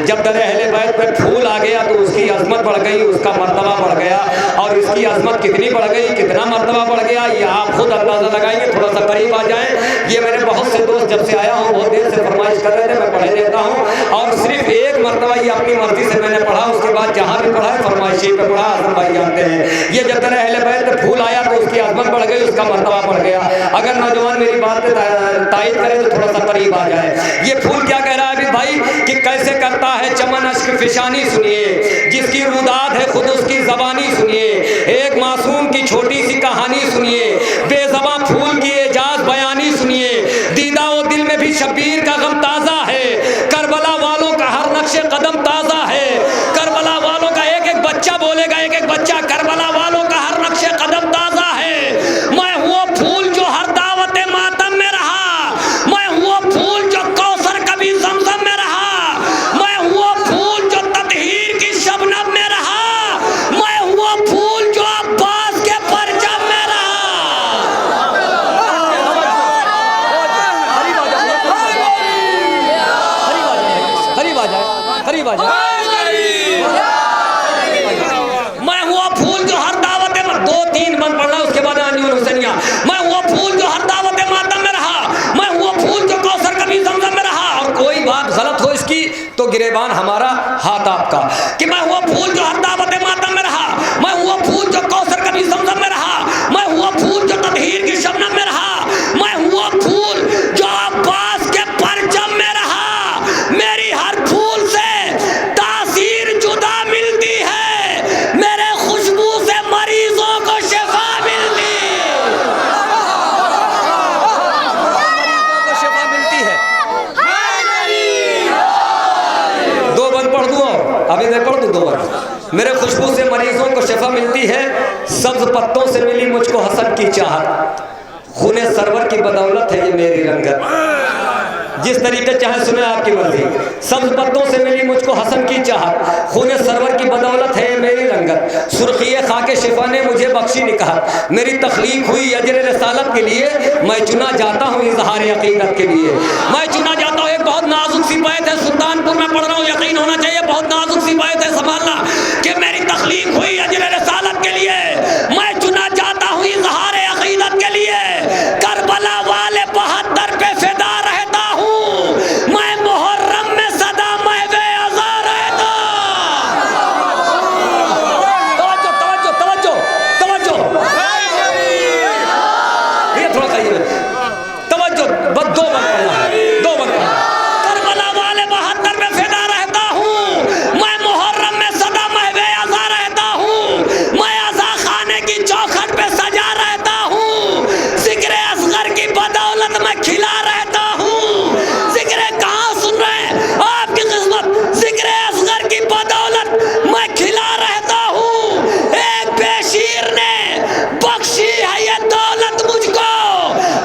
جب در اہل بیت پہ پھول آ گیا تو اس کی عظمت بڑھ گئی، اس کا مرتبہ بڑھ گیا. اور اس کی عظمت کتنی بڑھ گئی، کتنا مرتبہ بڑھ گیا، یہ آپ خود اندازہ لگائیے. تھوڑا سا قریب آ جائیں. یہ میرے بہت سے دوست جب سے آیا ہوں بہت دیر سے فرمائش کر رہے تھے، میں پڑھے دیتا ہوں. اور صرف ایک مرتبہ یہ اپنی مرضی سے میں نے پڑھا، اس کے بعد جہاں بھی پڑھا ہے فرمائشی پہ پڑھا. اعظم بھائی جانتے ہیں یہ جب در اہل بیت پہ پھول آیا تو اس کی عظمت بڑھ گئی، اس کا مرتبہ بڑھ گیا. اگر نوجوان میری بات پہ تائید کرے تو تھوڑا سا قریب آ جائے. یہ پھول کیا کہہ رہا ہے ابھی بھائی کہ کیسے کرتا ہے چمن اشک فشانی. سنیے جس کی روداد ہے خود اس کی زبانی. سنیے ایک معصوم کی چھوٹی سی کہانی. سنیے بے زباں پھول کی اعجاز بیانی. سنیے دیدہ و دل میں بھی شبیر کا غم تازہ ہے. کربلا والوں کا ہر نقش قدم تازہ ہے. کربلا والوں کا ایک ایک بچہ بولے گا، ایک ایک بچہ. کربلا والوں کا ہر نقش قدم تازہ ہے. میں وہ پھول جو ہر دعوت ماتم میں رہا. میں وہ پھول جو کوثر کبھی زمزم میں رہا. میں وہ پھول جو تطہیر کی شبنم میں رہا. میں وہ پھول جو عباس کے پرچم میں رہا. قریب آ جائے، قریب آ جائے. میں وہ پھول جو ہر دعوت میں، دو تین بند پڑھنا اس کے بعد انجمن حسینیہ. میں وہ پھول جو ہر دعوت ماتم میں رہا. میں وہ پھول جو کوثر کبھی زمزم میں رہا. اور کوئی بات غلط ہو اس کی تو گریبان ہمارا ہاتھ آپ کا. کہ میں وہ پھول جو ہر دعوت ماتم میں رہا. میں وہ پھول جو کوثر کبھی زمزم میں رہا. میں وہ پھول جو تطہیر کی شبنم میں رہا. میں وہ پھول جو عباس کے پرچم میں رہا. میری ہر پھول سے تاثیر جدا ملتی ہے. میرے خوشبو سے مریضوں کو شفا ملتی ہے. شفا ملتی ہے. دو بند پڑھ دوں اور ابھی میں پڑھ دوں دو بند. میرے خوشبو سے مریضوں کو شفا ملتی ہے. سبز پتوں سے ملی مجھ کو حسن کی چاہت. خون سرور کی بدولت ہے یہ میری رنگت. جس طریقے چاہے سنیں آپ کی مرضی. سبز پتوں سے ملی مجھ کو حسن کی چاہت. خون سرور کی بدولت ہے یہ میری رنگت. سرخی خاک شفا نے مجھے بخشی نکاحت. میری تخلیق ہوئی اجر رسالت کے لیے. میں چنا جاتا ہوں اظہار عقیدت کے لیے. میں چنا جاتا ہوں. ایک بہت نازک سی بیت ہے، سلطانپور میں پڑھ رہا ہوں، یقین ہونا چاہیے. بہت نازک سی بیت ہے، سنبھالنا. کہ میری تخلیق ہوئی اجر رسالت کے لیے. میں چنا جاتا ہوں اظہار عقیدت کے لیے. کربلا والے 72 پہ فدا رہتا ہوں. میں محرم میں صدا محو ازا رہتا. توجہ توجہ توجہ توجہ. یہ تھوڑا سا یہ توجہ. بس دو بند پڑھنا ہے، دو بند پڑھنا. کربلا والے 72 میں فدا رہتا ہوں. میں محرم میں صدا محو ازا رہتا ہوں. میں ازا خانے کی چوکھٹ پہ سجا رہتا ہوں. ذکر اصغر کی بدولت میں کھلا رہتا ہوں. ذکر کہاں سن رہے ہیں آپ کی قسمت. ذکر اصغر کی بدولت میں کھلا رہتا ہوں. ایک بے شیر نے بخشی ہے یہ دولت مجھ کو.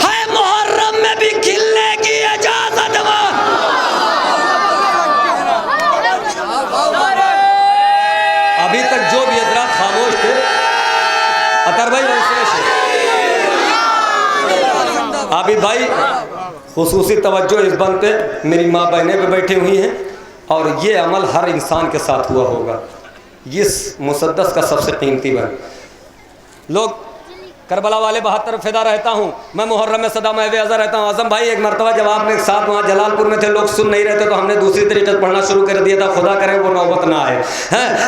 ہے محرم میں بھی کھلنے کی اجازت. ابھی تک جو بھی حضرات خاموش تھے اطہر بھائی عابد بھائی خصوصی توجہ اس بند پہ. میری ماں بہنیں پہ بیٹھی ہوئی ہیں اور یہ عمل ہر انسان کے ساتھ ہوا ہوگا. اس مسدس کا سب سے قیمتی بن لوگ. کربلا والے 72 فدا رہتا ہوں. میں محرم میں صدا محو ازا رہتا ہوں. اعظم بھائی ایک مرتبہ جب آپ نے ساتھ وہاں جلال پور میں تھے لوگ سن نہیں رہے تھے تو ہم نے دوسری طریقے سے پڑھنا شروع کر دیا تھا. خدا کرے وہ نوبت نہ آئے.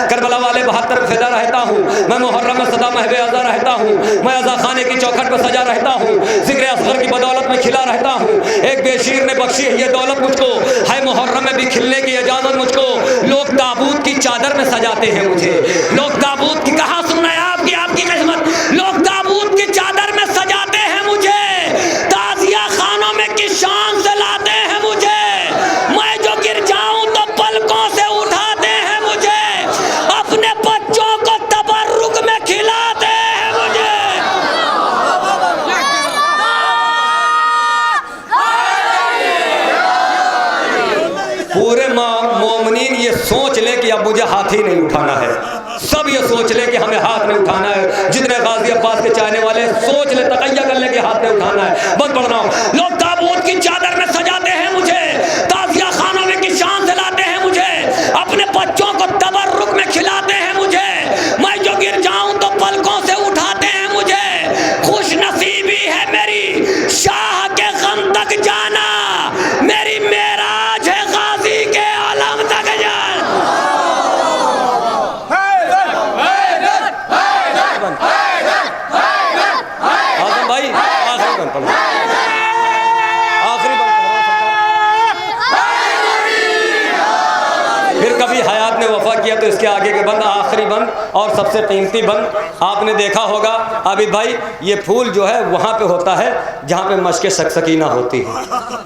کربلا والے 72 فدا رہتا ہوں. میں محرم میں صدا محو ازا رہتا ہوں. میں ازا خانے کی چوکھٹ پہ سجا رہتا ہوں. ذکر اصغر کی بدولت میں کھلا رہتا ہوں. ایک بے شیر نے بخشی ہے یہ دولت مجھ کو. ہے محرم میں بھی کھلنے کی اجازت مجھ کو. لوگ تابوت کی چادر میں سجاتے ہیں مجھے. لوگ تابوت کی کہاں سن رہے ہیں آپ کی قسمت. لوگ تابوت کی چادر میں سجاتے ہیں مجھے. تازیہ خانوں میں کی شان سے لاتے ہیں مجھے. میں جو گر جاؤں تو پلکوں سے اٹھاتے ہیں مجھے. اپنے بچوں کو تبرک میں کھلاتے ہیں مجھے. پورے مومنین یہ سوچ لے کہ اب مجھے ہاتھ ہی نہیں اٹھانا ہے. سب یہ سوچ لے کہ ہمیں ہاتھ نہیں اٹھانا ہے. جتنے غازی عباس کے چاہنے والے سوچ لے تقیہ کر لے کہ ہاتھ نہیں اٹھانا ہے. بس پڑھ رہا ہوں. لوگ تابوت کی چادر میں سجاتے ہیں مجھے. تازیہ خانوں میں کی شان سے لاتے ہیں مجھے. اپنے بچوں کو تبرک میں کھلاتے ہیں مجھے، میں جو گر جاؤں تو پلکوں سے اٹھاتے ہیں مجھے، خوش نصیبی ہے میری شاہ کے غم تک جانا، میری معراج ہے غازی کے عالم تک جانا۔ آزم بھائی آخری بند پڑھو، آخری بند پڑھو۔ پھر کبھی حیات نے وفا کیا تو اس کے آگے کے بند، آخری بند اور سب سے قیمتی بند آپ نے دیکھا ہوگا عابد بھائی، یہ پھول جو ہے وہاں پہ ہوتا ہے جہاں پہ مشق سکینہ ہوتی ہے،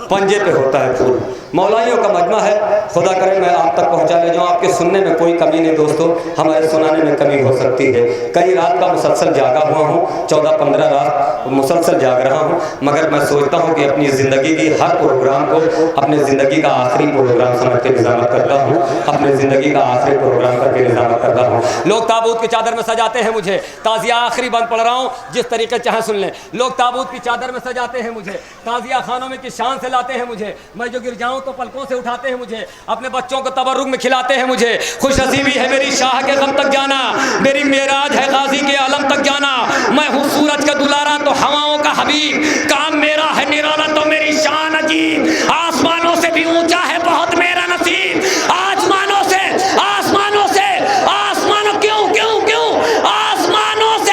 پنجے پہ ہوتا ہے پھول۔ مولائیوں کا مجمع ہے، خدا کرے میں آپ تک پہنچا لے جاؤں۔ آپ کے سننے میں کوئی کمی نہیں دوستو، ہمارے سنانے میں کمی ہو سکتی ہے۔ کئی رات کا مسلسل جاگا ہوا ہوں، 14-15 رات مسلسل جاگ رہا ہوں، مگر میں سوچتا ہوں کہ اپنی زندگی کی ہر پروگرام کو اپنے زندگی کا آخری پروگرام سمجھ کے نظامت کرتا ہوں، اپنے زندگی کا آخری پروگرام کر کے نظامت کرتا ہوں۔ لوگ تابوت کی چادر میں سجاتے ہیں مجھے، تعزیہ آخری بند پڑھ رہا ہوں، جس طریقے چاہے سن لیں۔ لوگ تابوت کی چادر میں سجاتے ہیں مجھے، تعزیہ خانوں میں کس شان سے لاتے ہیں مجھے، میں جو گر جاؤں تو پلکوں سے اٹھاتے ہیں مجھے، اپنے بچوں کو تبرک میں کھلاتے ہیں مجھے، خوش نصیبی ہے میری شاہ کے غم تک جانا، میری معراج ہے غازی کے عالم تک جانا، میں ہوں سورج کا دلارا تو ہواؤں کا حبیب، کام میرا ہے نرالا تو میری شان عجیب، آسمانوں سے بھی اونچا ہے بہت میرا نصیب، آسمانوں سے آسمانوں سے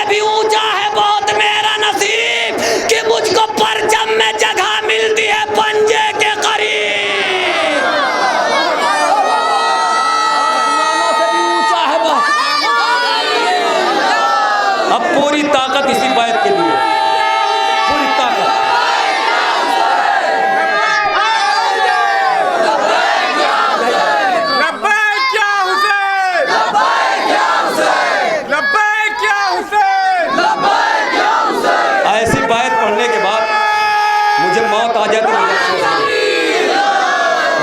بھی اونچا ہے بہت میرا نصیب، کہ مجھ کو پرچم میں جگہ ملتی ہے پنجے کے قریب۔ آسمانوں سے بھی اونچا ہے بہت۔ اب پوری طاقت اسی بیت کے لیے، پوری طاقت۔ ایسی بیت پڑھنے کے بعد مجھے موت آ جائے تو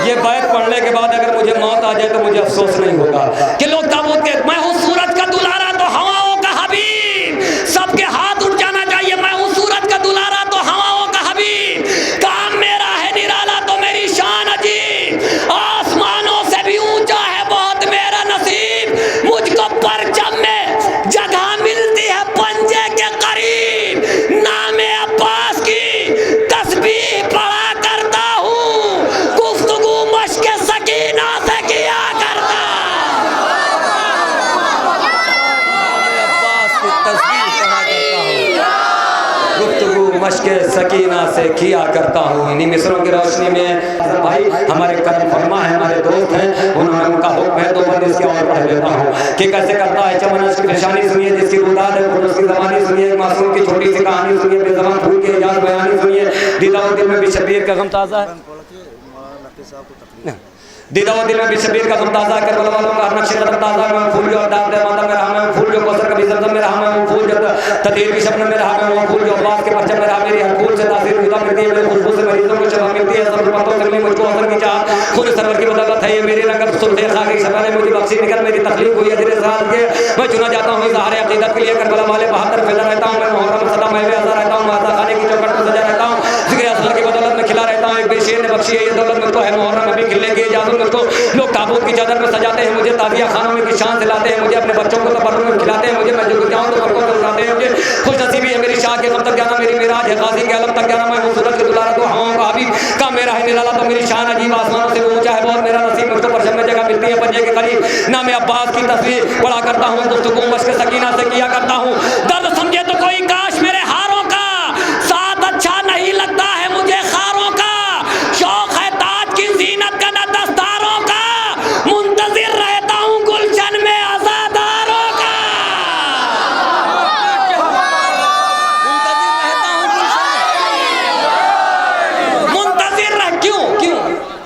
یہ بیت پڑھنے کے بعد اگر مجھے موت آ جائے تو مجھے افسوس نہیں ہوگا کہ لوگ تابوت کے، میں ہوں سورج کا دلارا تو ہواؤں کا حبیب، سب کے ہاتھ اٹھ جانا چاہیے، میں ہوں سورج کا دلارا تو ہواؤں کا حبیب، کام میرا ہے نرالا تو میری شان عجیب، آسمانوں سے بھی اونچا ہے بہت میرا نصیب، مجھ کو پرچم میں جگہ ملتی ہے پنجے کے قریب، نام عباس کی تسبیح پڑھا کرتا ہوں، گفتگو مشق سکینہ سے کیا کرتا، عباس کی تسبیح پڑھا کرتا ہوں، گفتگو مشق سکینہ سے کیا کرتا ہوں۔ انہی مصروں کی روشنی میں بھائی ہمارے کرم فرما ہے، ہمارے دوست ہیں، انہوں نے ان کا حکم ہے تو بند اس کے اور پڑھ لیتا ہوں کہ کیسے کرتا ہے چمن اس کی پریشانی سنیے، جس کی گوداد ہے اس کی زبانی سنیے، ایک معصوم کی چھوٹی سی کہانی سنیے، بے زبان پھول کے اجاز بیانی سنیے، دیدہ و دل میں بھی شبیر کا غم تازہ ہے، دیدہ و دل میں بھی شبیر کا غم تازہ ہے، کربلا والوں کا ہر نقش قدم تازہ ہے، میں پھول جو ارداب دے ماتا میں رہا، میں پھول جو کوثر کبھی زمزم میں رہا، میں پھول جو تدیر کی شبنم میں رہا، میں پھول جو عباس کے پرچم میں رہا، میری ہر پھول سے تاثیر خدا ملتی ہے، میرے خوشبو سے مریضوں کو شفا ملتی ہے، سب پتوں سے مجھ کو اثر کی چاہت، خود سرور کی بدولت ہے یہ میری رنگت، سلطے خاکی شفا نے مجھے بخشی نکل، میری تخلیق ہوئی ہے جنہیں ساتھ کے میں چنا جاتا ہوں اظہار عقیدت کے لیے، کربلا والے بہتر فضا رہتا ہوں، میں محرم صدا محو ازا رہتا ہوں، ماتا خانے کی چوکٹ میں سجا رہتا ہوں، ذکر اصغر کی بدولت میں کھلا رہتا ہوں، ایک بے شیر نے بخشی ہے یہ دولت مجھ کو ہے، محرم میں بھی کھلنے کی اجازت مجھ کو، لوگ تابوت کی چادر میں سجاتے ہیں مجھے، تعزیہ خانوں میں کی شان سے لاتے ہیں مجھے، اپنے بچوں کو تبرک میں کھلاتے ہیں مجھے، میں جو جاؤں تو پلکوں سے اٹھاتے ہیں مجھے، خوش نصیبی ہے میری شاہ کے غم تک جانا، میری معراج ہے غازی کے عالم تک جانا، میں ہوں سورج کے دلارا تو ہواؤں کا حبیب، کام میرا ہے نرالا تو میری شان عجیب، آسمانوں سے اونچا ہے بہت میرا نصیب، مجھ کو پرچم میں جگہ ملتی ہے پنجے کے قریب، نام عباس کی تصویر پڑھا کرتا ہوں، گفتگو مشق سکینہ سے کیا کرتا ہوں، درد سمجھے تو کوئی کاش میرے ہاروں کا ساتھ اچھا نہیں لگتا ہے مجھے خاروں کا، شوق ہے تاج کی زینت کا نہ دستاروں کا، منتظر رہتا ہوں گلشن میں عزاداروں کا، منتظر رہ کیوں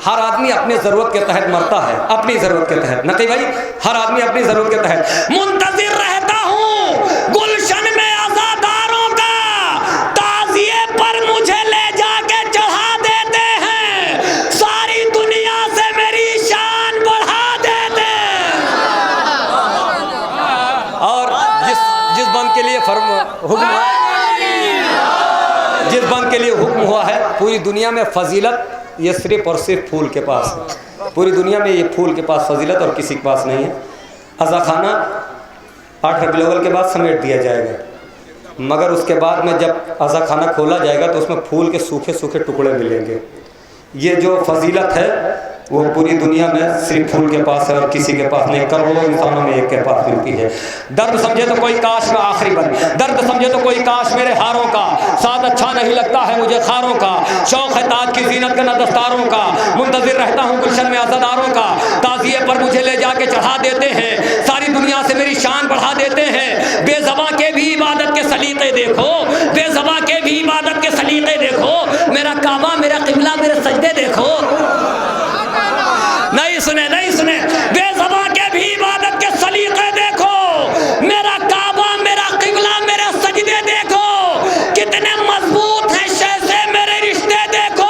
ہر آدمی اپنی ضرورت کے تحت مرتا ہے، اپنی ضرورت کے تحت، نقی بھائی ہر آدمی اپنی ضرورت کے تحت، منتظر رہتا ہوں گلشن میں عزاداروں کا، تعزیے پر مجھے لے جا کے چڑھا دیتے ہیں، ساری دنیا سے میری شان بڑھا دیتے ہیں، اور جس بند کے لیے حکم جس بند کے لیے حکم ہوا ہے پوری دنیا میں فضیلت یہ صرف اور صرف پھول کے پاس ہے۔ پوری دنیا میں یہ پھول کے پاس فضیلت اور کسی کے پاس نہیں ہے۔ عزا خانہ 8 ربیع الاول کے بعد سمیٹ دیا جائے گا، مگر اس کے بعد میں جب عزا خانہ کھولا جائے گا تو اس میں پھول کے سوکھے سوکھے ٹکڑے ملیں گے۔ یہ جو فضیلت ہے وہ پوری دنیا میں صرف پھول کے پاس ہے اور کسی کے پاس نہیں، کروڑوں انسانوں میں ایک کے پاس ملتی ہے۔ درد سمجھے تو کوئی کاش میں آخری بن، درد سمجھے تو کوئی کاش میرے ہاروں کا، ساتھ اچھا نہیں لگتا ہے مجھے خاروں کا، شوق ہے تاج کی زینت کا نہ دستاروں کا، منتظر رہتا ہوں گلشن میں عزاداروں کا، تعزیے پر مجھے لے جا کے چڑھا دیتے ہیں، ساری دنیا سے میری شان بڑھا دیتے ہیں۔ بے زباں کے بھی عبادت کے سلیقے دیکھو، بے زباں کے بھی عبادت کے سلیقے دیکھو، میرا کعبہ میرا قبلہ میرے سجدے دیکھو۔ نہیں سنے بے زباں کے بھی عبادت کے سلیقے دیکھو، میرا کعبہ میرا قبلہ میرے سجدے دیکھو، کتنے مضبوط ہیں شے سے میرے رشتے دیکھو۔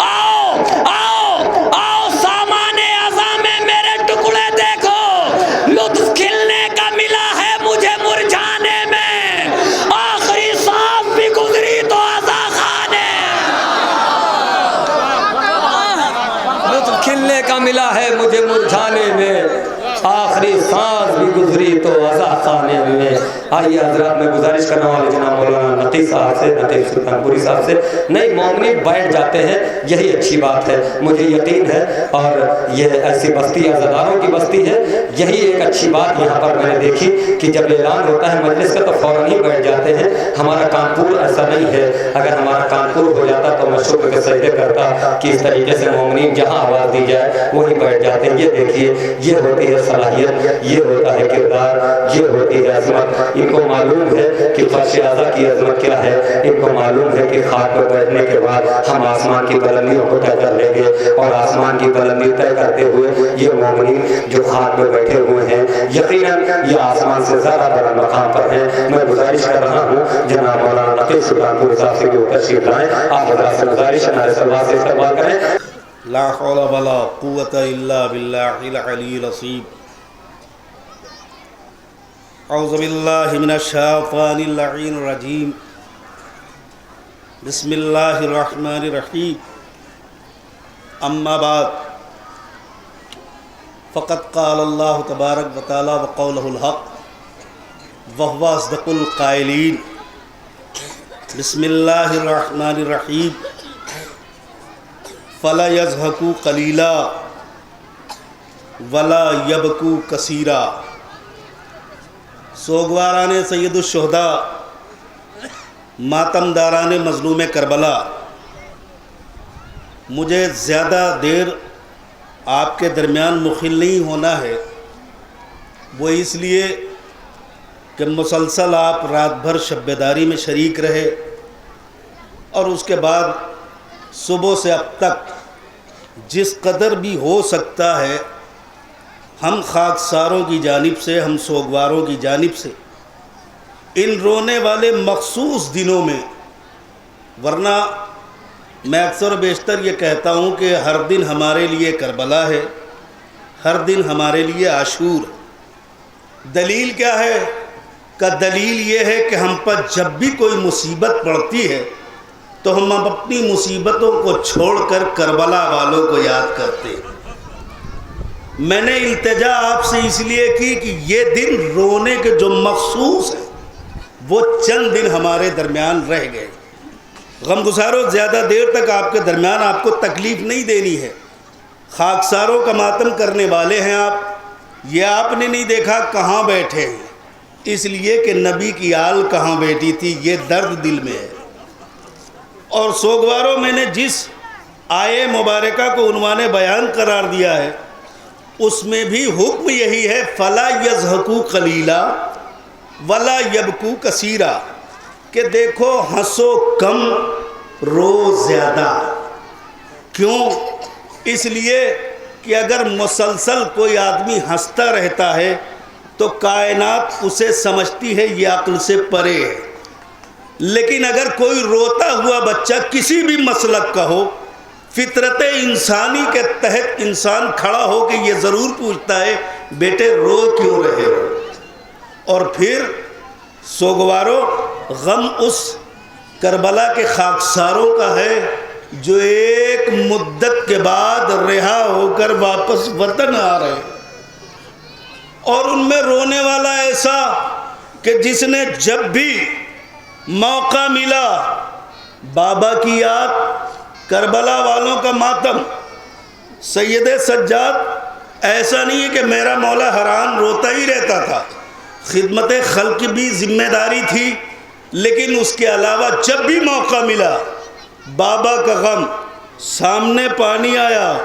آؤ آؤ آؤ سامان اعضا میں میرے ٹکڑے دیکھو، لطف کھلنے کا ملا ہے مجھے مرجھانے میں، آخری سانس بھی گزری تو عزا خانے، لطف کھلنے کا ملا ہے مجھے مرجھانے میں، آخری سانس بھی گزری تو عزا خانے میں۔ آئیے حضرات میں گزارش کرنے والے جناب مولانا نقی صاحب سے، نقی سلطان پوری صاحب سے، نہیں مومنین بیٹھ جاتے ہیں، یہی اچھی بات ہے، مجھے یقین ہے، اور یہ ایسی بستی عزاداروں کی بستی ہے، یہی ایک اچھی بات یہاں پر میں نے دیکھی کہ جب اعلان ہوتا ہے مجلس کا تو فوراً ہی بیٹھ جاتے ہیں۔ ہمارا کانپور ایسا نہیں ہے، اگر ہمارا کانپور ہو جاتا تو میں شکر کے سجدے کرتا کہ اس طریقے سے مومنین جہاں آواز دی جائے وہی بیٹھ جاتے ہیں۔ یہ دیکھیے، یہ ہوتی ہے صلاحیت، یہ ہوتا ہے کردار، یہ ہوتی ہے عظمت۔ ان کو معلوم ہے کہ فرش اعلیٰ کی عظمت کیا ہے، ان کو معلوم ہے کہ خاک پر بیٹھنے کے بعد ہم آسمان کی بلندیوں کو طے کر لیں گے، اور آسمان کی بلندی طے کرتے ہوئے یہ مومنین جو خاک پر بیٹھے ہوئے ہیں یقیناً یہ آسمان سے زیادہ بڑا مقام پر ہیں۔ میں گزارش کر رہا ہوں جناب مولانا نقی سلطان پوری صاحب سے کہ وہ تشریف لائیں، آپ حضرات سے گزارش ہے نعرہ صلوات سے استقبال کریں۔ لا حول ولا قوة الا باللہ العلی العظیم۔ اعوذ باللہ من الشیطان اللعین الرجیم، بسم اللہ الرحمن الرحیم، اما بعد فقد قال اللہ تبارک و تعالی وقولہ الحق وہو اصدق القائلین۔ بسم اللہ الرحمن الرحیم، فلا یضحکوا قلیلا ولا یبکوا کثیرا۔ سوگواران سید الشہداء، ماتم داران مظلوم کربلا، مجھے زیادہ دیر آپ کے درمیان مخل نہیں ہونا ہے، وہ اس لیے کہ مسلسل آپ رات بھر شب بیداری میں شریک رہے، اور اس کے بعد صبح سے اب تک جس قدر بھی ہو سکتا ہے ہم خاکساروں کی جانب سے، ہم سوگواروں کی جانب سے ان رونے والے مخصوص دنوں میں، ورنہ میں اکثر و بیشتر یہ کہتا ہوں کہ ہر دن ہمارے لیے کربلا ہے، ہر دن ہمارے لیے عاشور ہے۔ دلیل کیا ہے؟ کہ دلیل یہ ہے کہ ہم پر جب بھی کوئی مصیبت پڑتی ہے تو ہم اپنی مصیبتوں کو چھوڑ کر کربلا والوں کو یاد کرتے ہیں۔ میں نے التجا آپ سے اس لیے کی کہ یہ دن رونے کے جو مخصوص ہیں وہ چند دن ہمارے درمیان رہ گئے۔ غم گساروں، زیادہ دیر تک آپ کے درمیان آپ کو تکلیف نہیں دینی ہے۔ خاکساروں کا ماتم کرنے والے ہیں آپ، یہ آپ نے نہیں دیکھا کہاں بیٹھے ہیں، اس لیے کہ نبی کی آل کہاں بیٹھی تھی، یہ درد دل میں ہے۔ اور سوگواروں، میں نے جس آیے مبارکہ کو عنوان بیان قرار دیا ہے اس میں بھی حکم یہی ہے، فلا یضحکوا قلیلا ولا یبکوا کثیرا، کہ دیکھو ہنسو کم رو زیادہ۔ کیوں؟ اس لیے کہ اگر مسلسل کوئی آدمی ہنستا رہتا ہے تو کائنات اسے سمجھتی ہے یہ عقل سے پرے ہے، لیکن اگر کوئی روتا ہوا بچہ کسی بھی مسلک کا ہو، فطرت انسانی کے تحت انسان کھڑا ہو کے یہ ضرور پوچھتا ہے بیٹے رو کیوں رہے ہو۔ اور پھر سوگواروں، غم اس کربلا کے خاکساروں کا ہے جو ایک مدت کے بعد رہا ہو کر واپس وطن آ رہے، اور ان میں رونے والا ایسا کہ جس نے جب بھی موقع ملا بابا کی یاد، کربلا والوں کا ماتم، سید سجاد ایسا نہیں ہے کہ میرا مولا حران روتا ہی رہتا تھا، خدمت خلق بھی ذمہ داری تھی، لیکن اس کے علاوہ جب بھی موقع ملا بابا کا غم، سامنے پانی آیا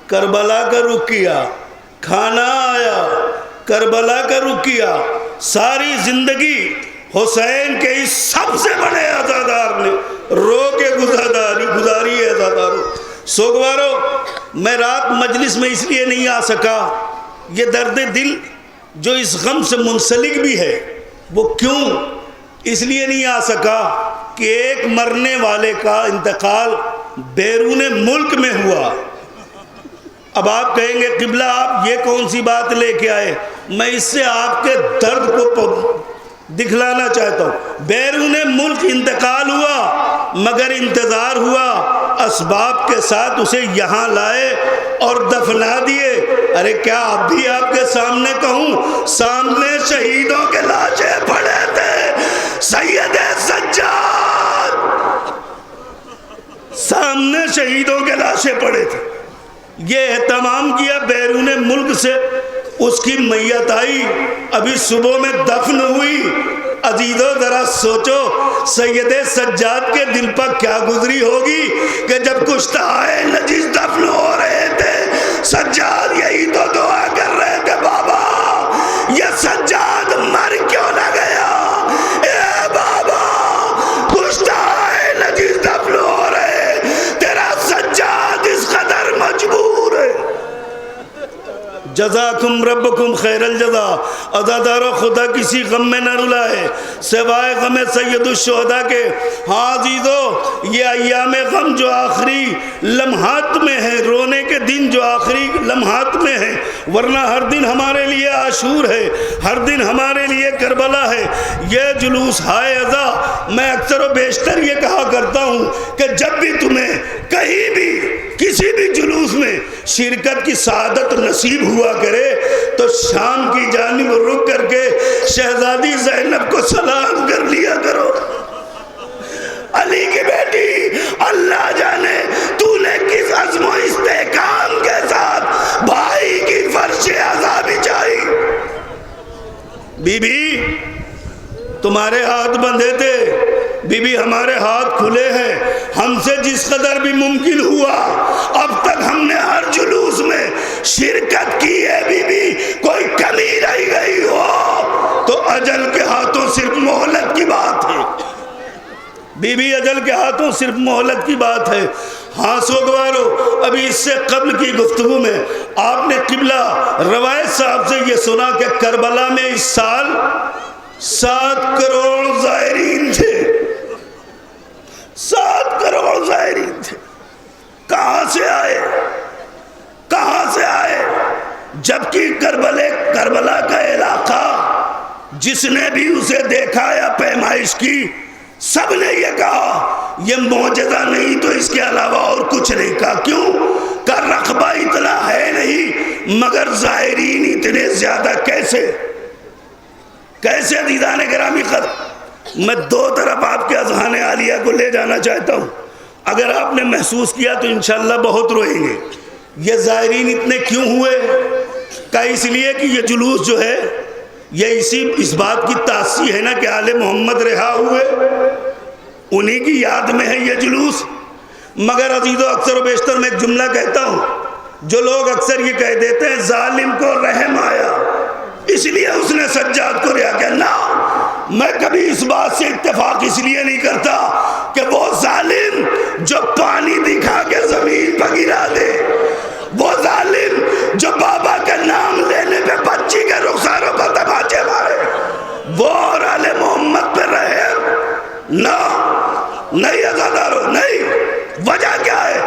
کربلا کا رخ کیا، کھانا آیا کربلا کا رخ کیا، ساری زندگی حسین کے اس سب سے بڑے عزادار نے رو کے گزاری ہے عزاداروں۔ سوگوارو، میں رات مجلس میں اس لیے نہیں آ سکا، یہ درد دل جو اس غم سے منسلک بھی ہے، وہ کیوں اس لیے نہیں آ سکا کہ ایک مرنے والے کا انتقال بیرون ملک میں ہوا۔ اب آپ کہیں گے قبلہ آپ یہ کون سی بات لے کے آئے، میں اس سے آپ کے درد کو دکھلانا چاہتا ہوں۔ بیرون ملک انتقال ہوا، مگر انتظار ہوا، اسباب کے ساتھ اسے یہاں لائے اور دفنا دیے۔ ارے کیا اب بھی آپ کے سامنے کہوں، سامنے شہیدوں کے لاشیں پڑے تھے، سید سجاد سامنے شہیدوں کے لاشیں پڑے تھے۔ یہ اہتمام کیا بیرون ملک سے، اس کی میت آئی، ابھی صبح میں دفن ہوئی۔ عزیزو ذرا سوچو سید سجاد کے دل پر کیا گزری ہوگی کہ جب کشتہائے نجیس دفن ہو رہے تھے، سجاد یہی تو دعا کر رہے تھے، بابا یہ سجاد مر کیوں نہ گیا، اے بابا کشتہائے نجیس دفن ہو رہے، تیرا سجاد اس قدر مجبور ہے۔ جزاکم ربکم خیر الجزا۔ عزادارو، خدا کسی غم میں نہ رلائے سوائے غم سید الشہداء کے۔ ہاں عزیزو، یہ ایام غم جو آخری لمحات میں ہیں، رونے کے دن جو آخری لمحات میں ہیں، ورنہ ہر دن ہمارے لیے عاشور ہے، ہر دن ہمارے لیے کربلا ہے۔ یہ جلوس ہائے عزا، میں اکثر و بیشتر یہ کہا کرتا ہوں کہ جب بھی تمہیں کہیں بھی کسی بھی جلوس میں شرکت کی سعادت نصیب ہوا کرے تو شام کی جانب رک کر کے شہزادی زینب کو سلام کر لیا کرو، علی کی بیٹی اللہ جانے تو نے کس عزم و استحکام کے ساتھ بھائی کی فرش عزا بچھائی۔ بی بی تمہارے ہاتھ بندھے تھے، بی بی ہمارے ہاتھ کھلے ہیں، ہم سے جس قدر بھی ممکن ہوا اب تک ہم نے ہر جلوس میں شرکت کی ہے۔ بی بی کوئی کمی رہ گئی ہو تو اجل کے ہاتھوں صرف مہلت کی بات ہے، بی بی اجل کے ہاتھوں صرف مہلت کی بات ہے۔ ہاں سوگوارو، ابھی اس سے قبل کی گفتگو میں آپ نے قبلہ روایت صاحب سے یہ سنا کہ کربلا میں اس سال 7 کروڑ زائرین تھے، 7 کروڑ زائرین تھے۔ کہاں سے آئے، کہاں سے آئے؟ جبکہ کربلا کا علاقہ جس نے بھی اسے دیکھا یا پیمائش کی، سب نے یہ کہا یہ معجزہ نہیں تو اس کے علاوہ اور کچھ نہیں۔ کہا کیوں؟ کہ رقبہ اتنا ہے نہیں، مگر زائرین اتنے زیادہ کیسے عزیزان گرامی قدر۔ میں دو طرف آپ کے اذہان عالیہ کو لے جانا چاہتا ہوں، اگر آپ نے محسوس کیا تو انشاءاللہ بہت روئیں گے۔ یہ زائرین اتنے کیوں ہوئے؟ کہ اس لیے کہ یہ جلوس جو ہے یہ اس بات کی تاثیر ہے نا کہ آل محمد رہا ہوئے، انہی کی یاد میں ہے یہ جلوس۔ مگر عزیزو اکثر و بیشتر میں ایک جملہ کہتا ہوں، جو لوگ اکثر یہ کہہ دیتے ہیں ظالم کو رحم آیا اس لیے اس نے سجاد کو رہا کیا، نہ، میں کبھی اس بات سے اتفاق اس لیے نہیں کرتا کہ وہ ظالم جو پانی دکھا کے زمین پر گرا دے، وہ ظالم جو بابا کا نام لینے پہ بچی کے رخساروں پر تماچے مارے، وہ اور آل محمد پہ رہے نہ، نہیں عزادارو نہیں۔ وجہ کیا ہے؟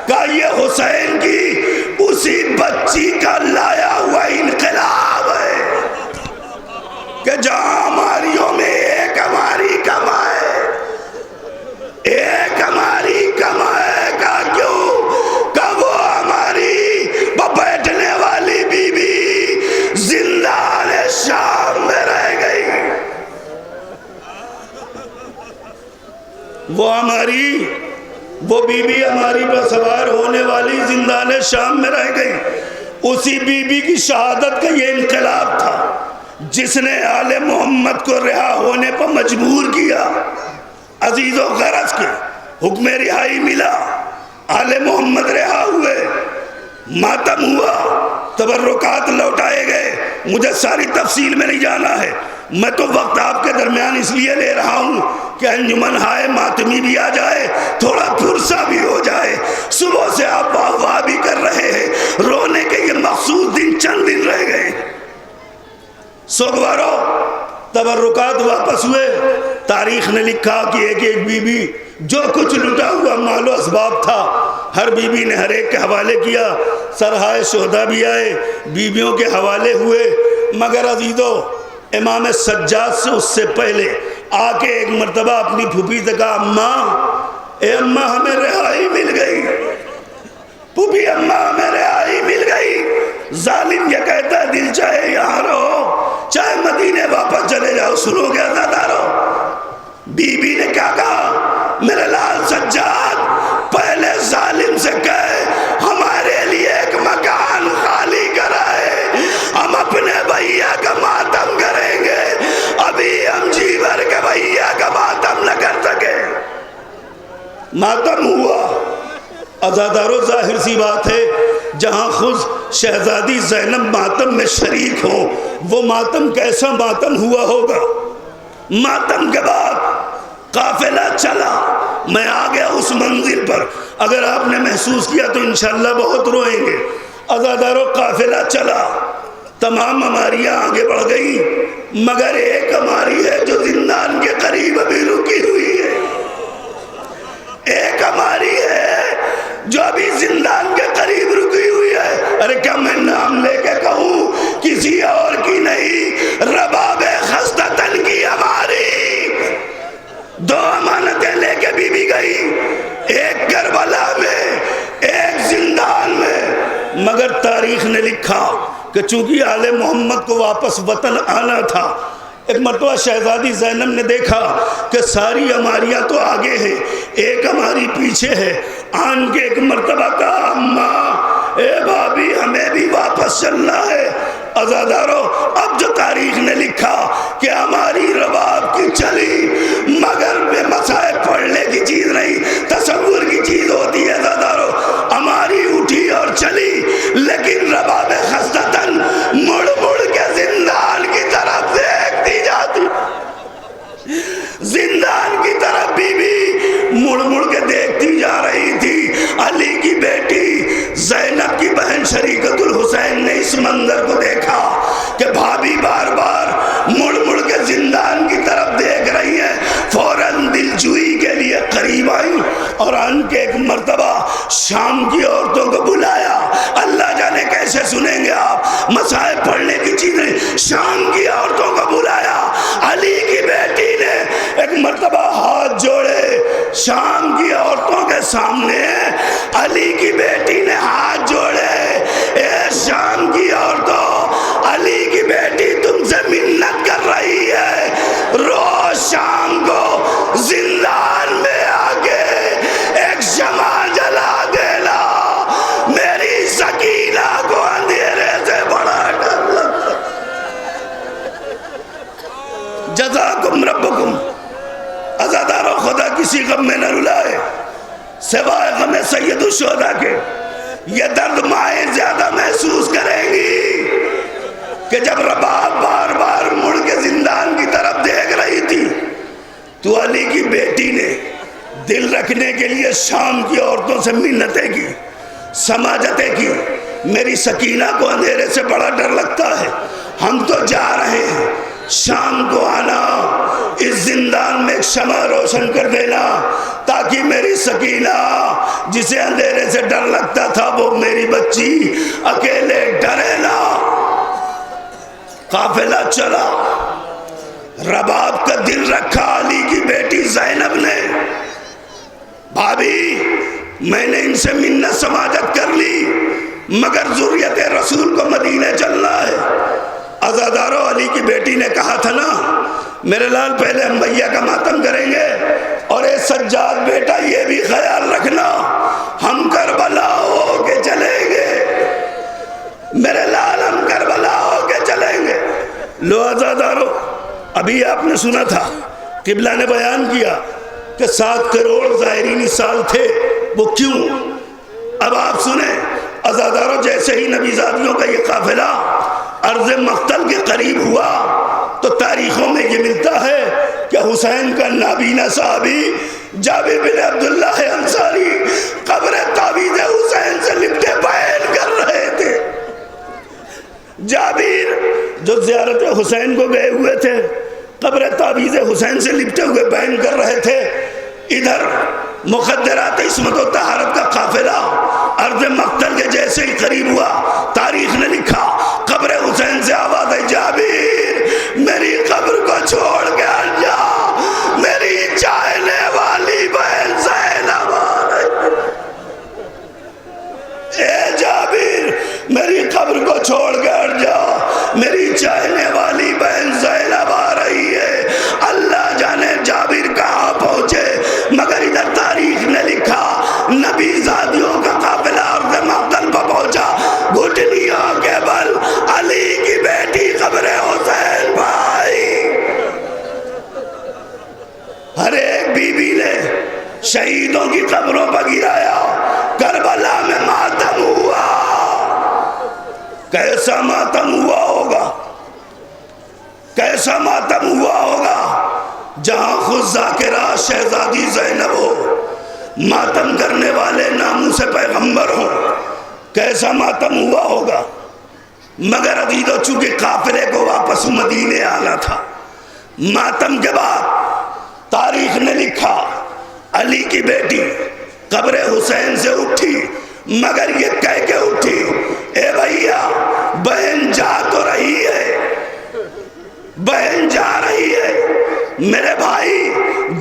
کہ یہ حسین کی اسی بچی کا لایا ہوا انقلاب ہے کہ جہاں ہماریوں میں ایک ہماری کمائے، ایک ہماری کمائے کا وہ بی بی ہماری پر سوار ہونے والی زندان شام میں رہ گئی. اسی بی بی کی شہادت کا یہ انقلاب تھا جس نے آل محمد کو رہا ہونے پر مجبور کیا. عزیز و غرض کے حکم رہائی ملا، آل محمد رہا ہوئے، ماتم ہوا، تبرکات لوٹائے گئے. مجھے ساری تفصیل میں نہیں جانا ہے، میں تو وقت آپ کے درمیان اس لیے لے رہا ہوں کہ انجمن ہائے ماتمی بھی آ جائے، تھوڑا پھرسا بھی ہو جائے. صبح سے آپ واہ واہ بھی کر رہے ہیں، رونے کے یہ مخصوص دن چند دن رہ گئے. سوگوارو تبرکات واپس ہوئے. تاریخ نے لکھا کہ ایک ایک بی بی جو کچھ لٹا ہوا مال و اسباب تھا ہر بی بی نے ہر ایک کے حوالے کیا. سرہائے شہداء بھی آئے، بیویوں کے حوالے ہوئے. مگر عزیزو امام سجاد سے اس سے پہلے آ کے ایک مرتبہ اپنی پھوپھی سے کہا اماں، اے اماں ہمیں رہائی مل گئی. پھوپھی اماں ہمیں رہائی مل گئی. ظالم یہ کہتا ہے دل چاہے یہاں رہو چاہے مدینے واپس چلے جاؤ. سنو گے عزادارو، بی بی نے کیا کہا؟ میرے لال سجاد پہلے ظالم سے کہے ہمارے لیے ایک مکان خالی کرائے، ہم اپنے بھیا کا ماتم کریں گے. ابھی ہم جی بھر کے بھیا کا ماتم نہ کر سکے. ماتم ہوا. عزادارو ظاہر سی بات ہے جہاں خود شہزادی زینب ماتم میں شریک ہوں، وہ ماتم کیسا ماتم ہوا ہوگا. ماتم کے بعد قافلہ چلا. میں آ گیا اس منزل پر، اگر آپ نے محسوس کیا تو انشاءاللہ بہت روئیں گے. عزادارو قافلہ چلا، تمام ہماریاں آگے بڑھ گئی، مگر ایک ہماری ہے جو زندان کے قریب ابھی رکی ہوئی ہے. ایک ہماری ہے جو ابھی زندان کے قریب رکی ہوئی ہے. ارے کیا میں نام لے کے کہوں؟ کسی اور کی نہیں، رباب خستتن کی ہماری. دو امانتیں لے کے بی بی گئی، ایک کربلا میں ایک زندان میں. مگر تاریخ نے لکھا کہ چونکہ آل محمد کو واپس وطن آنا تھا، ایک مرتبہ شہزادی زینب نے دیکھا کہ ساری ہماریاں تو آگے ہیں، ایک ہماری پیچھے ہے. آن کے ایک مرتبہ کہا اماں، اے بابی ہمیں بھی واپس چلنا ہے. عزادارو اب جو تاریخ نے لکھا کہ ہماری رباب کی چلی، مگر بے مسائل پڑھنے کی چیز نہیں، تصور کی چیز ہوتی ہے. عزادارو ہماری اٹھی اور چلی، لیکن رباب خستتن مڑ مڑ کے زندان کی طرف دیکھتی جاتی. زندان کی طرف بی بی مڑ مڑ کے دیکھتی جا رہی تھی. علی کی بیٹی زینب کی بہن شریکت الحسین نے اس منظر کو دیکھا کہ بھابی بار بار مڑ مڑ کے زندان کی طرف دیکھ رہی ہے. فوراً دلجوئی کے لیے قریب آئی اور ان کے ایک مرتبہ شام کی عورتوں کو بلایا. اللہ جانے کیسے سنیں گے آپ، مسائل پڑھنے کی چیزیں. شام کی عورتوں کو بلایا. علی کی بیٹی نے ایک مرتبہ ہاتھ جوڑے شام کی عورتوں کے سامنے. علی کی بیٹی نے ہاتھ جوڑے. اے شام کی عورتوں، علی کی بیٹی تم سے منت کر رہی ہے، روز شام کو زندان میں آگے ایک شمع جلا دینا. میری سکینہ کو اندھیرے سے بڑا ڈر لگتا. جزاکم ربکم. عزادارو خدا کسی غم میں نہ رلائے سوائے غم سید الشہداء کے. یہ درد مائیں زیادہ محسوس کریں گی کہ جب رباب بار بار مڑ کے زندان کی طرف دیکھ رہی تھی تو علی کی بیٹی نے دل رکھنے کے لیے شام کی عورتوں سے منتیں کی، سماجتیں کی. میری سکینہ کو اندھیرے سے بڑا ڈر لگتا ہے، ہم تو جا رہے ہیں، شام کو آنا، اس زندان میں ایک شمع روشن کر دینا تاکہ میری سکینہ جسے اندھیرے سے ڈر لگتا تھا وہ میری بچی اکیلے ڈرے نہ. قافلہ چلا، رباب کا دل رکھا علی کی بیٹی زینب نے. بھابی میں نے ان سے منت سماجت کر لی، مگر ذریت رسول کو مدینے چلنا ہے. عزادارو علی کی بیٹی نے کہا تھا نا میرے لال پہلے ہم بھیا کا ماتم کریں گے، اور اے سجاد بیٹا یہ بھی خیال رکھنا ہم کربلا ہو کے چلیں گے، میرے لال ہم کربلا ہو کے چلیں گے۔ لو عزادارو، ابھی آپ نے سنا تھا قبلہ نے بیان کیا کہ 7 کروڑ زائرین اس سال تھے، وہ کیوں؟ اب آپ سنیں عزادارو، جیسے ہی نبی زادیوں کا یہ قافلہ ارض مقتل کے قریب ہوا تو تاریخوں میں یہ ملتا ہے کہ حسین کا نابینا صحابی جابر بن عبداللہ انصاری قبر تعویذ حسین سے لپٹے بیان کر رہے تھے۔ جابر جو زیارت حسین کو گئے ہوئے تھے، قبر تعویذ حسین سے لپٹے ہوئے بیان کر رہے تھے، ادھر مخدرات عصمت و طہارت کا قافلہ ارض مقتل کے جیسے ہی قریب ہوا، تاریخ نے لکھا قبر حسین سے آواز ہے، جابر میری قبر کو چھوڑ کے ہٹ جا، میری چاہنے والی بہن زینب آ رہی، اے جابر میری قبر کو چھوڑ کے ہٹ جا، میری چاہنے والی بہن زینب آ رہی ہے۔ اللہ جانے جابر کہاں پہنچے، مگر ادھر تاریخ نے لکھا نبی زادیوں کا قافلہ ارض مقتل پر پہنچا، گھٹنیوں کے بل علی کی بیٹی قبر حسین بھائی۔ ہر ایک بی بی نے شہیدوں کی قبروں پر گرایا، کربلا میں ماتم ہوا، کیسا ماتم ہوا ہوگا، کیسا ماتم ہوا ہوگا جہاں خود ذاکرہ شہزادی زینب ہو، ماتم کرنے والے ناموں سے پیغمبر ہوں، کیسا ماتم ہوا ہوگا۔ مگر عزیزو چونکہ قافلے کو واپس مدینے آنا تھا، ماتم کے بعد تاریخ نے لکھا علی کی بیٹی قبر حسین سے اٹھی، مگر یہ کہہ کے اٹھی، اے بھیا بہن جا تو رہی ہے، بہن جا رہی ہے، میرے بھائی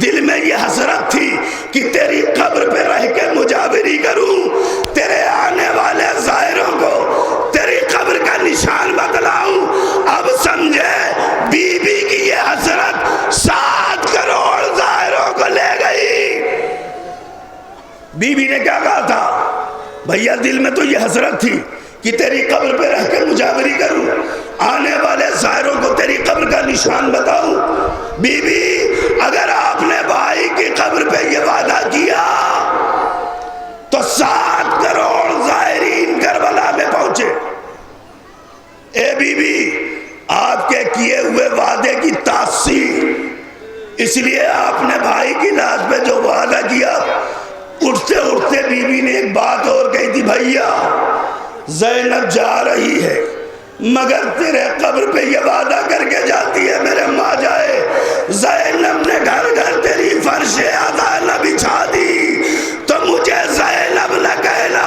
دل میں یہ حسرت تھی کہ تیری قبر پہ رہ کے مجاوری کروں، تیرے آنے والے زائروں کو تیری قبر کا نشان بتلاؤں۔ اب سمجھے بی بی کی یہ حسرت 7 کروڑ زائروں کو لے گئی۔ بی بی نے کیا کہا تھا؟ بھیا دل میں تو یہ حسرت تھی کہ تیری قبر پہ رہ کے مجاوری کروں، آنے والے زائروں کو تیری قبر کا نشان بتاؤں۔ بی بی اگر آپ نے بھائی کی قبر پہ یہ وعدہ کیا تو 7 کروڑ زائرین کربلا میں پہنچے۔ اے بی بی آپ کے کیے ہوئے وعدے کی تاثیر، اس لیے آپ نے بھائی کی لاش پہ جو وعدہ کیا، اٹھتے اٹھتے بی بی نے ایک بات اور کہی تھی، بھیا زینب جا رہی ہے مگر تیرے قبر پہ یہ وعدہ کر کے جاتی ہے میرے ماں جائے، زینب نے گھر گھر تیری فرش عزا نہ بچھا دی تو مجھے زینب نہ کہنا۔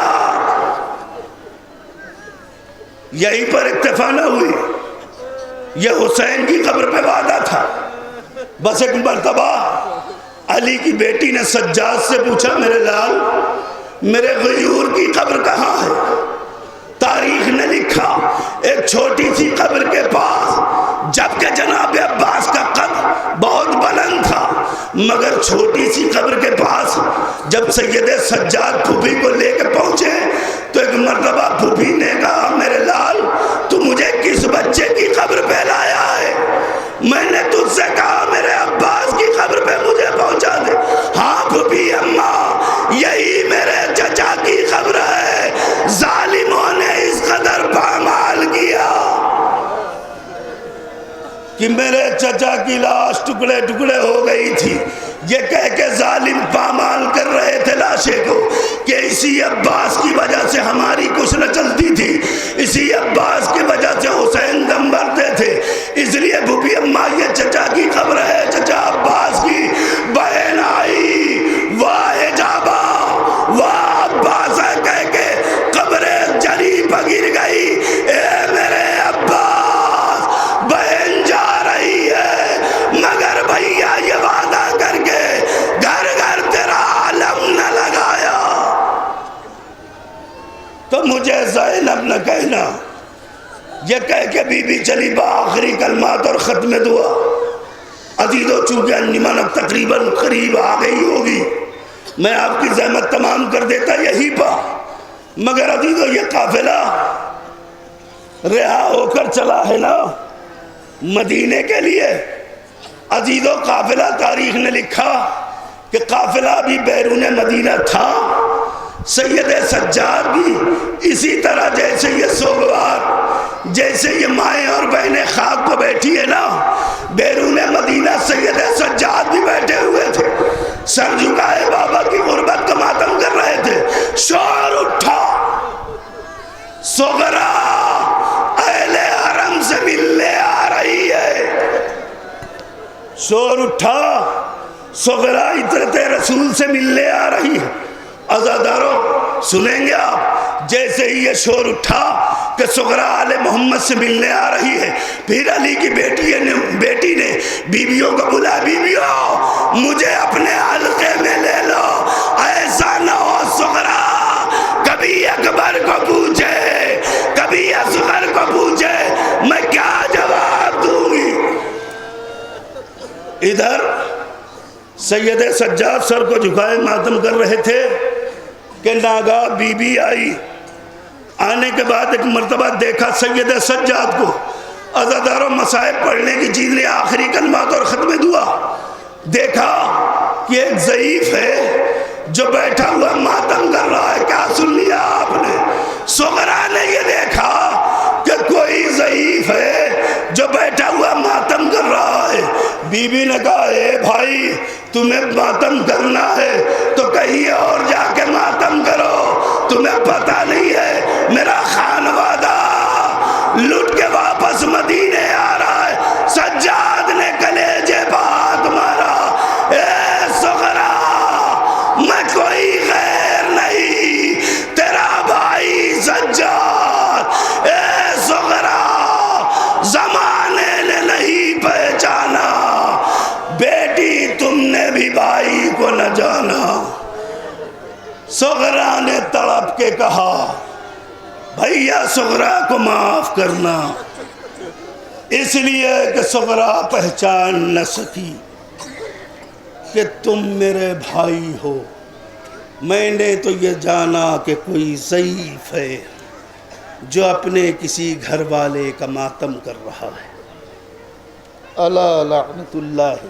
یہیں پر اکتفا نہ ہوئی، یہ حسین کی قبر پہ وعدہ تھا۔ بس ایک مرتبہ علی کی بیٹی نے سجاد سے پوچھا، میرے لال میرے غیور کی قبر کہاں ہے؟ تاریخ نے لکھا ایک چھوٹی سی قبر کے پاس، جبکہ جناب عباس کا قد بہت بلند تھا، مگر چھوٹی سی قبر کے پاس جب سید سجاد پھوپھی کو لے کے پہنچے تو ایک مرتبہ پھوپھی نے کہا، میرے لال تو مجھے کس بچے کی قبر پہ لایا ہے؟ میں نے تجھ سے کہا میرے عباس کی قبر پہ مجھے پہنچا دے۔ ہاں پھوپھی اماں یہی میرے چچا کی قبر ہے، ظالموں نے اس قدر پامال کیا کہ میرے چچا کی لاش ٹکڑے ٹکڑے ہو گئی تھی۔ یہ کہہ کے ظالم پامال کر رہے تھے لاشے کو کہ اسی عباس کی وجہ سے ہماری کچھ نہ چلتی تھی، اسی عباس کی وجہ سے حسین دم بھرتے تھے، اس لیے بھوپی اماں یہ چچا کی قبر ہے، چچا عباس کی۔ بہن آئی، واہ حجابہ واہ عباس کہہ کے قبر جری پر گر گئی، اے میرے عباس بہن جا رہی ہے، مگر بھیا یہ وعدہ کر کے گھر گھر تیرا علم نہ لگایا تو مجھے زینب نہ کہنا۔ یہ کہہ کے بی بی چلی با آخری کلمات اور ختم دعا، عزیزو چونکہ انجمن اب تقریباً قریب آ گئی ہوگی، میں آپ کی زحمت تمام کر دیتا یہی پا، مگر عزیزو یہ قافلہ رہا ہو کر چلا ہے نا مدینے کے لیے۔ عزیزو قافلہ تاریخ نے لکھا کہ قافلہ بھی بیرون مدینہ تھا، سید سجاد بھی اسی طرح جیسے یہ سوگوار، جیسے یہ مائیں اور بہنیں خاک پہ بیٹھی ہے نا، بیرون مدینہ سید سجاد بھی بیٹھے ہوئے تھے، سر جھکائے بابا کی غربت کا ماتم کر رہے تھے۔ شور اٹھا، سغرا اہل حرم سے ملنے آ رہی ہے۔ شور اٹھا، سغرا عطرت رسول سے ملنے آ رہی ہے۔ عزادارو سنیں گے آپ، جیسے ہی یہ شور اٹھا کہ سغرا آل محمد سے ملنے آ رہی ہے، پھر علی کی بیٹی نے بیویوں کو بلا، بیویوں مجھے اپنے حلقے میں لے لو، ایسا نہ ہو سغرا کبھی اکبر کو پوچھے کبھی اصغر کو پوچھے میں کیا جواب دوں گی۔ ادھر سید سجاد سر کو جھکائے ماتم کر رہے تھے کہ ناگاہ بی بی آئی، آنے کے بعد ایک مرتبہ دیکھا سید سجاد کو، عزاداروں مصائب پڑھنے کی چیز نے آخری کلمات اور ختم دعا، دیکھا کہ ایک ضعیف ہے جو بیٹھا ہوا ماتم کر رہا ہے۔ کیا سن لیا آپ نے؟ سغرا نے یہ دیکھا کہ کوئی ضعیف ہے جو بیٹھا ہوا ماتم کر رہا ہے۔ بی بی نے کہا اے بھائی تمہیں ماتم کرنا ہے تو کہیں اور جا کے ماتم کرو، تمہیں پتہ نہیں ہے میرا خانوادہ لٹ کے واپس مدینے آ رہا ہے۔ سجاد نے کلیجے پہ ہاتھ مارا، اے سغرا میں کوئی غیر نہیں، تیرا بھائی سجاد۔ اے سغرا زمانے نے نہیں پہچانا، بیٹی تم نے بھی بھائی کو نہ جانا۔ سغرا نے تڑپ کے کہا بھیا سغرا کو معاف کرنا، اس لیے کہ سغرا پہچان نہ سکی کہ تم میرے بھائی ہو، میں نے تو یہ جانا کہ کوئی ضعیف ہے جو اپنے کسی گھر والے کا ماتم کر رہا ہے۔ الا لعنت اللہ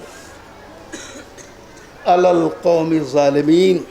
علی القوم الظالمین۔